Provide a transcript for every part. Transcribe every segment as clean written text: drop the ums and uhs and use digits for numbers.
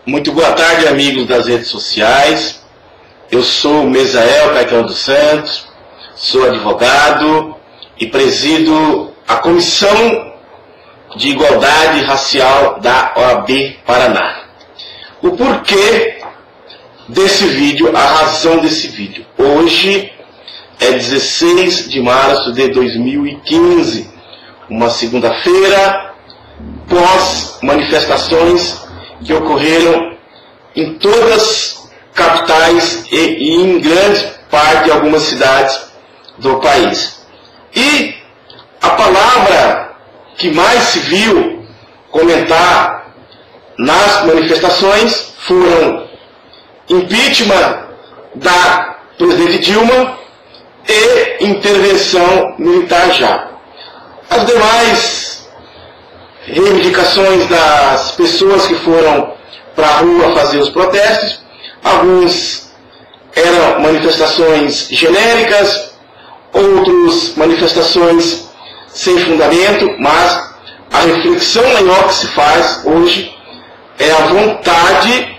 Muito boa tarde, amigos das redes sociais. Eu sou Mesael Caetano dos Santos, sou advogado e presido a Comissão de Igualdade Racial da OAB Paraná. O porquê desse vídeo, a razão desse vídeo. Hoje é 16 de março de 2015, uma segunda-feira, pós manifestações que ocorreram em todas as capitais e em grande parte de algumas cidades do país. E a palavra que mais se viu comentar nas manifestações foram impeachment da presidente Dilma e intervenção militar já. As demais reivindicações das pessoas que foram para a rua fazer os protestos, alguns eram manifestações genéricas, outros manifestações sem fundamento, mas a reflexão maior que se faz hoje é a vontade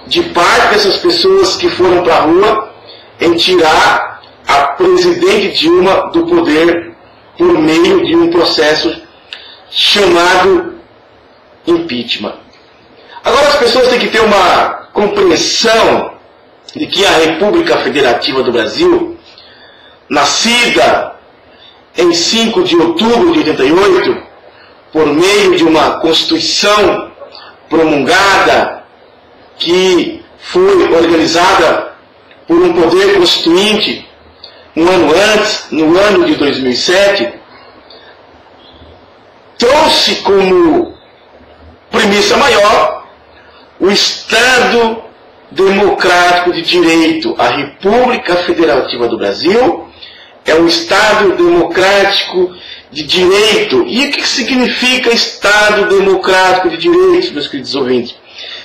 de parte dessas pessoas que foram para a rua em tirar a presidente Dilma do poder por meio de um processo chamado impeachment. Agora as pessoas têm que ter uma compreensão de que a República Federativa do Brasil, nascida em 5 de outubro de 88, por meio de uma Constituição promulgada que foi organizada por um poder constituinte um ano antes, no ano de 2007, trouxe como premissa maior o Estado Democrático de Direito. A República Federativa do Brasil é um Estado Democrático de Direito. E o que significa Estado Democrático de Direito, meus queridos ouvintes?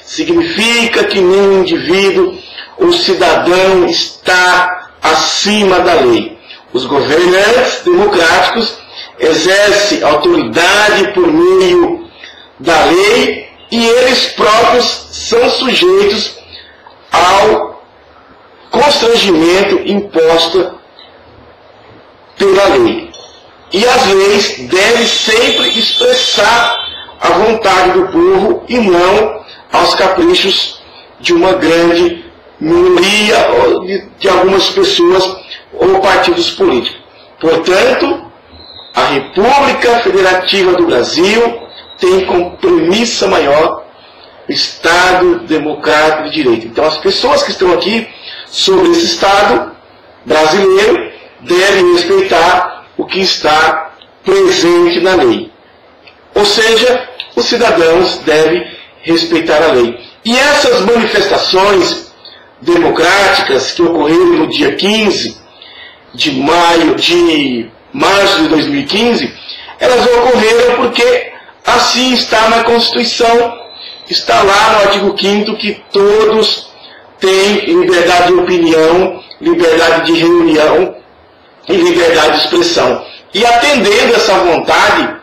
Significa que nenhum indivíduo ou cidadão está acima da lei. Os governantes democráticos exercem autoridade por meio da lei e eles próprios são sujeitos ao constrangimento imposto pela lei. E as leis devem sempre expressar a vontade do povo e não aos caprichos de uma grande minoria ou de algumas pessoas ou partidos políticos. Portanto, a República Federativa do Brasil tem como premissa maior o Estado Democrático de Direito. Então, as pessoas que estão aqui sobre esse Estado brasileiro devem respeitar o que está presente na lei. Ou seja, os cidadãos devem respeitar a lei. E essas manifestações democráticas que ocorreram no dia 15 de março de 2015, elas ocorreram porque assim está na Constituição, está lá no artigo 5º que todos têm liberdade de opinião, liberdade de reunião e liberdade de expressão. E atendendo essa vontade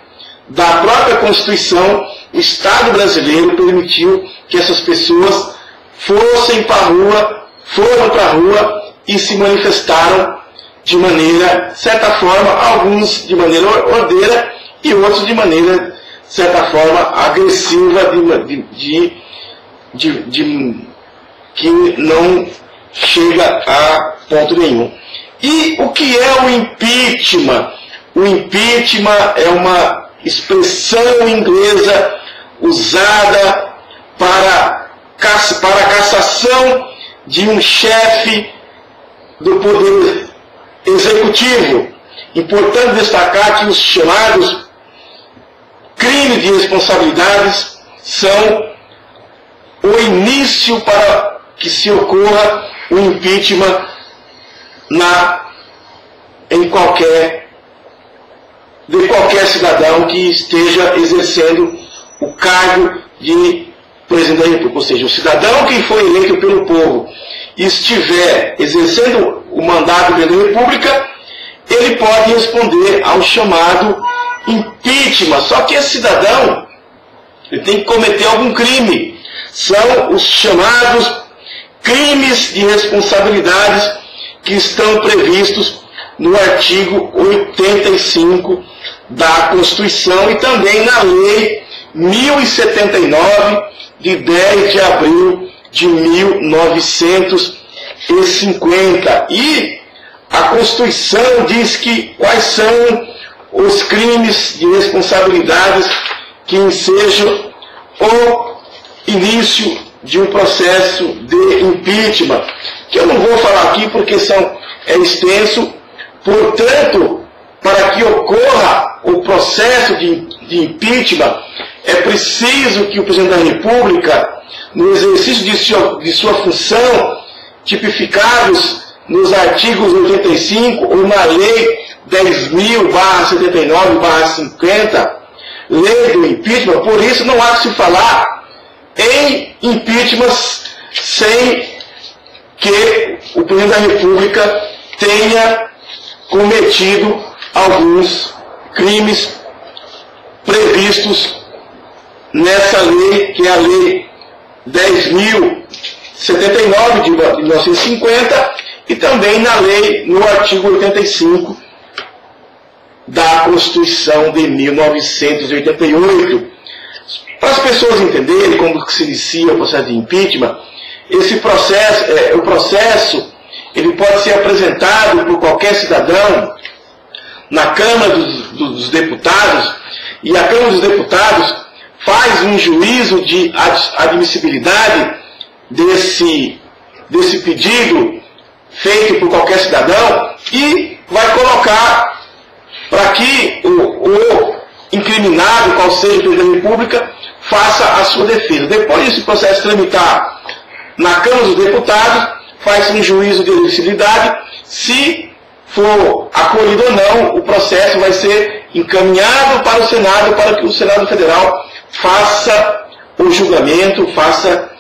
da própria Constituição, o Estado brasileiro permitiu que essas pessoas foram para a rua e se manifestaram de maneira, certa forma, alguns de maneira ordeira e outros de maneira, certa forma, agressiva, que não chega a ponto nenhum. E o que é o impeachment? O impeachment é uma expressão inglesa usada para a cassação de um chefe do poder executivo. Importante destacar que os chamados crimes de responsabilidades são o início para que se ocorra o impeachment de qualquer cidadão que esteja exercendo o cargo de presidente da República. Ou seja, o cidadão que foi eleito pelo povo e estiver exercendo o mandato da República, ele pode responder ao chamado impeachment. Só que esse cidadão ele tem que cometer algum crime. são os chamados crimes de responsabilidades que estão previstos no artigo 85 da Constituição e também na Lei 1079, de 10 de abril de 1950. E a Constituição diz que quais são os crimes de responsabilidades que ensejam o início de um processo de impeachment, que eu não vou falar aqui porque é extenso. Portanto, para que ocorra o processo de impeachment, é preciso que o presidente da República, no exercício de sua função, tipificados nos artigos 85 ou na Lei 10.000/79/50, Lei do Impeachment, por isso não há que se falar em impeachment sem que o presidente da República tenha cometido alguns crimes previstos nessa lei, que é a Lei 10.079 de 1950, e também na lei, no artigo 85 da Constituição de 1988. Para as pessoas entenderem como se inicia o processo de impeachment, o processo ele pode ser apresentado por qualquer cidadão na Câmara dos Deputados, e a Câmara dos Deputados faz um juízo de admissibilidade desse pedido feito por qualquer cidadão e vai colocar para que o incriminado, qual seja o presidente da República, faça a sua defesa. Depois desse processo tramitar na Câmara dos Deputados, faz um juízo de admissibilidade. Se for acolhido ou não, o processo vai ser encaminhado para o Senado, para que o Senado Federal faça o julgamento, faça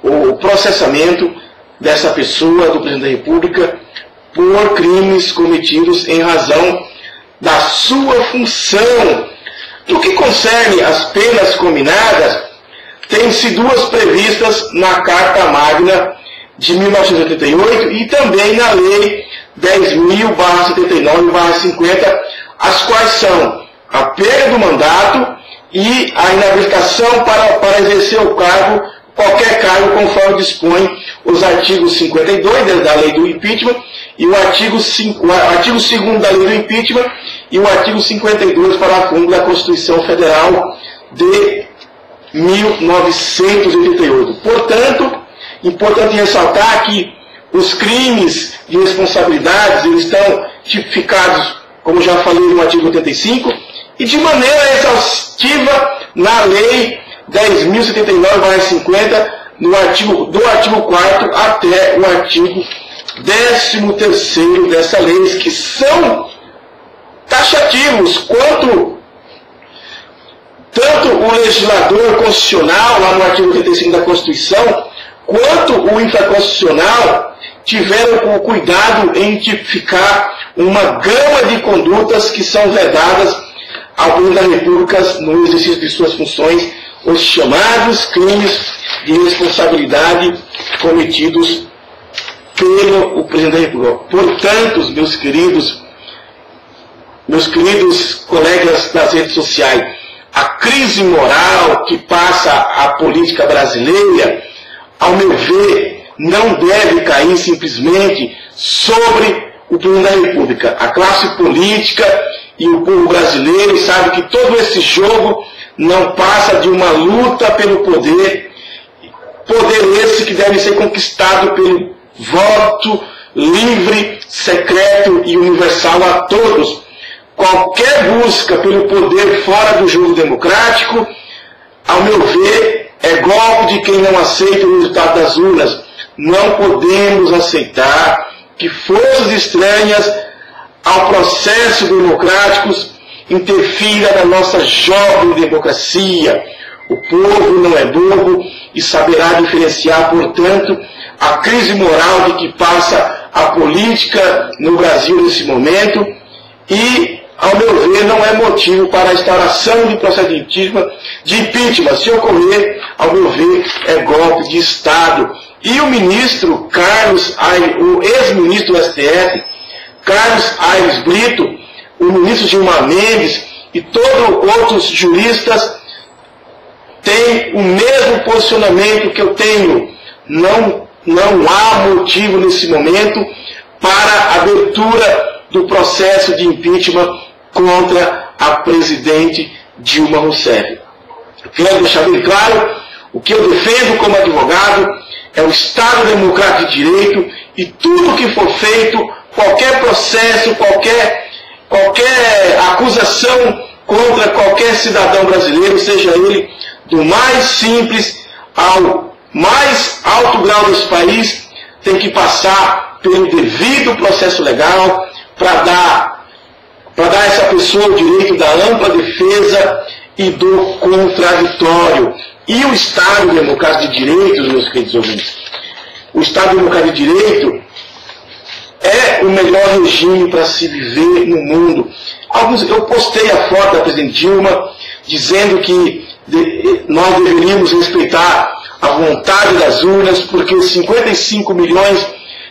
o processamento dessa pessoa, do presidente da República, por crimes cometidos em razão da sua função. No que concerne as penas combinadas, tem-se duas previstas na Carta Magna de 1988 e também na Lei 10.000/79/50, as quais são a perda do mandato e a inabilitação para exercer o cargo, qualquer cargo, conforme dispõe os artigos 52 da Lei do Impeachment e o artigo 2º da Lei do Impeachment e o artigo 52, parágrafo 1 da Constituição Federal de 1988. Portanto, importante ressaltar que os crimes de responsabilidades eles estão tipificados, como já falei, no artigo 85 e de maneira exaustiva na Lei 10.079/50, do artigo 4º até o artigo 13º dessa lei, que são taxativos quanto tanto o legislador constitucional, lá no artigo 85 da Constituição, quanto o infraconstitucional tiveram o cuidado em tipificar uma gama de condutas que são vedadas ao presidente da República no exercício de suas funções, os chamados crimes de responsabilidade cometidos pelo presidente da República. Portanto, meus queridos colegas das redes sociais, a crise moral que passa a política brasileira, ao meu ver, não deve cair simplesmente sobre o presidente da República. A classe política e o povo brasileiro sabe que todo esse jogo não passa de uma luta pelo poder esse que deve ser conquistado pelo voto livre, secreto e universal a todos. Qualquer busca pelo poder fora do jogo democrático, ao meu ver, é golpe de quem não aceita o resultado das urnas. Não podemos aceitar que forças estranhas ao processo democrático interfira na nossa jovem democracia. O povo não é bobo e saberá diferenciar, portanto, a crise moral de que passa a política no Brasil nesse momento e ao meu ver, não é motivo para a instauração de processo de impeachment. Se ocorrer, ao meu ver, é golpe de Estado. E o ministro Carlos Aires, o ex-ministro do STF, Carlos Aires Brito, o ministro Gilmar Mendes e todos outros juristas têm o mesmo posicionamento que eu tenho. Não há motivo nesse momento para a abertura do processo de impeachment contra a presidente Dilma Rousseff. Eu quero deixar bem claro, o que eu defendo como advogado é o Estado Democrático de Direito e tudo que for feito, qualquer processo, qualquer acusação contra qualquer cidadão brasileiro, seja ele do mais simples ao mais alto grau desse país, tem que passar pelo devido processo legal para dar a essa pessoa o direito da ampla defesa e do contraditório. E o Estado Democrático de Direito, meus queridos ouvintes, o Estado Democrático de Direito é o melhor regime para se viver no mundo. Eu postei a foto da presidente Dilma dizendo que nós deveríamos respeitar a vontade das urnas, porque 55 milhões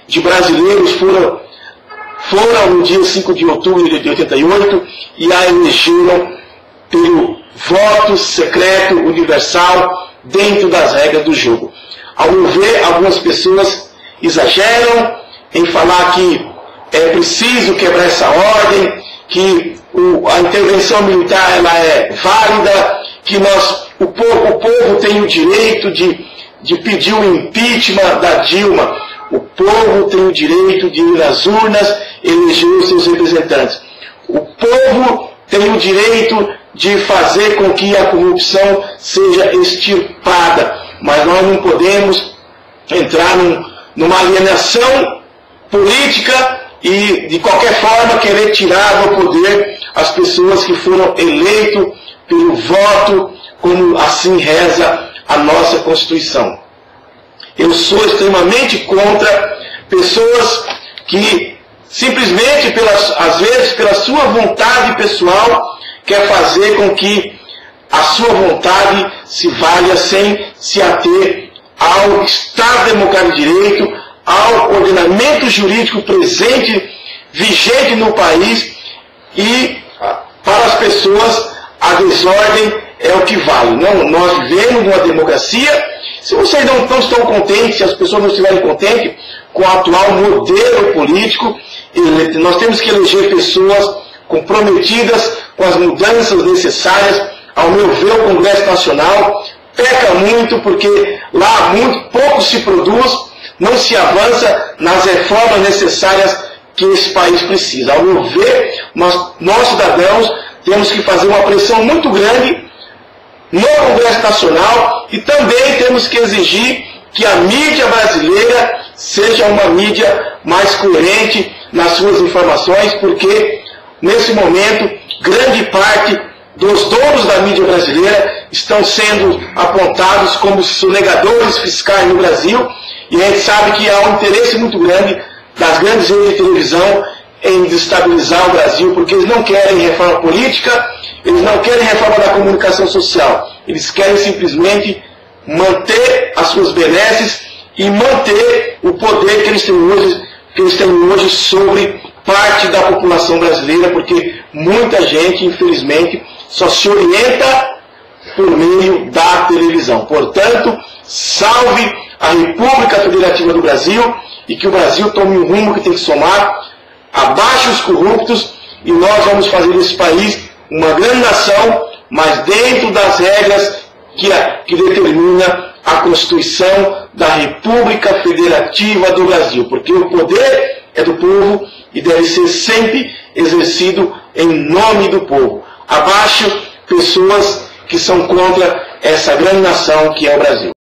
de brasileiros foram no dia 5 de outubro de 88 e a elegeram pelo voto secreto universal dentro das regras do jogo. Ao meu ver, algumas pessoas exageram em falar que é preciso quebrar essa ordem, que a intervenção militar ela é válida, que o povo tem o direito de pedir o impeachment da Dilma. O povo tem o direito de ir nas urnas eleger os seus representantes. O povo tem o direito de fazer com que a corrupção seja extirpada. Mas nós não podemos entrar numa alienação política e, de qualquer forma, querer tirar do poder as pessoas que foram eleitas pelo voto, como assim reza a nossa Constituição. Eu sou extremamente contra pessoas que simplesmente, às vezes, pela sua vontade pessoal, quer fazer com que a sua vontade se valha sem se ater ao Estado Democrático de Direito, ao ordenamento jurídico presente, vigente no país, e para as pessoas a desordem é o que vale. Não, nós vivemos numa democracia. Se vocês não estão contentes, se as pessoas não estiverem contentes com o atual modelo político, nós temos que eleger pessoas comprometidas com as mudanças necessárias. Ao meu ver, o Congresso Nacional peca muito, porque lá muito pouco se produz, não se avança nas reformas necessárias que esse país precisa. Ao meu ver, nós cidadãos temos que fazer uma pressão muito grande no Congresso Nacional e também temos que exigir que a mídia brasileira seja uma mídia mais coerente nas suas informações, porque nesse momento grande parte dos donos da mídia brasileira estão sendo apontados como sonegadores fiscais no Brasil, e a gente sabe que há um interesse muito grande das grandes redes de televisão em desestabilizar o Brasil, porque eles não querem reforma política, eles não querem reforma da comunicação social, eles querem simplesmente manter as suas benesses e manter o poder que eles têm hoje sobre parte da população brasileira, porque muita gente, infelizmente, só se orienta por meio da televisão. Portanto, salve a República Federativa do Brasil e que o Brasil tome um rumo que tem que somar, abaixe os corruptos, e nós vamos fazer desse país uma grande nação, mas dentro das regras que determina a Constituição da República Federativa do Brasil, porque o poder é do povo e deve ser sempre exercido em nome do povo. Abaixo pessoas que são contra essa grande nação que é o Brasil.